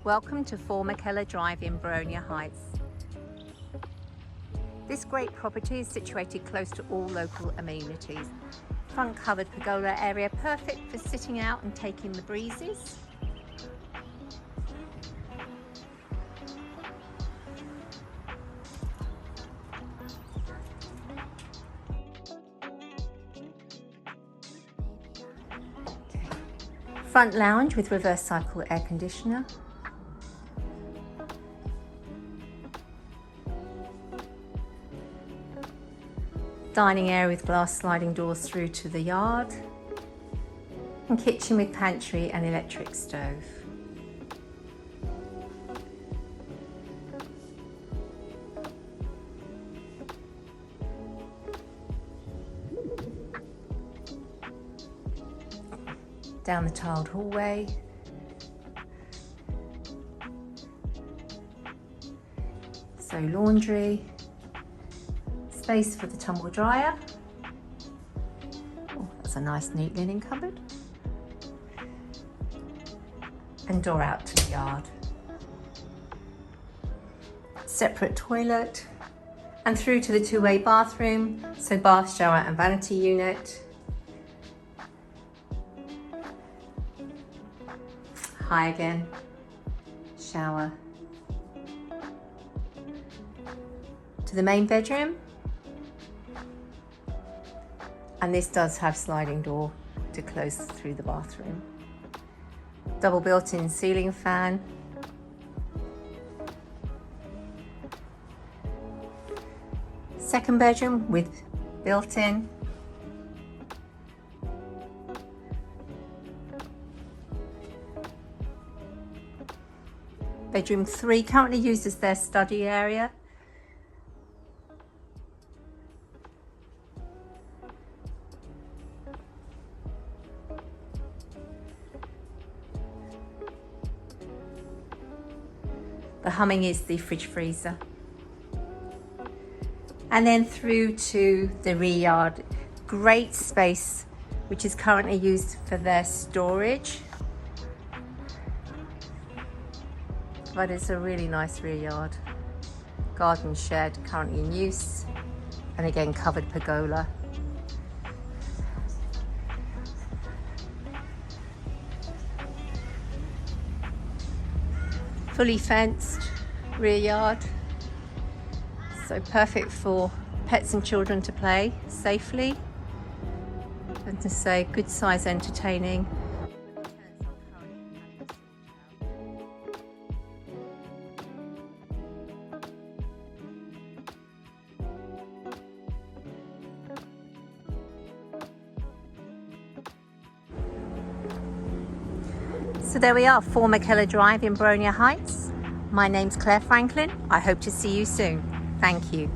Welcome to 4 Mackellar Drive in Boronia Heights. This great property is situated close to all local amenities. Front covered pergola area, perfect for sitting out and taking the breezes. Front lounge with reverse cycle air conditioner. Dining area with glass sliding doors through to the yard. And kitchen with pantry and electric stove. Down the tiled hallway. So laundry. Space for the tumble dryer. Oh, that's a nice neat linen cupboard. And door out to the yard. Separate toilet. And through to the two-way bathroom. So bath, shower and vanity unit. High again. Shower. To the main bedroom. And this does have sliding door to close through the bathroom. Double built-in ceiling fan. Second bedroom with built-in. Bedroom 3 currently used as their study area. The humming is the fridge freezer. And then through to the rear yard. Great space, which is currently used for their storage. But it's a really nice rear yard. Garden shed currently in use. And again, covered pergola. Fully fenced rear yard, so perfect for pets and children to play safely, and to say good size entertaining. So there we are, 4 Mackellar Drive in Boronia Heights. My name's Claire Franklin. I hope to see you soon. Thank you.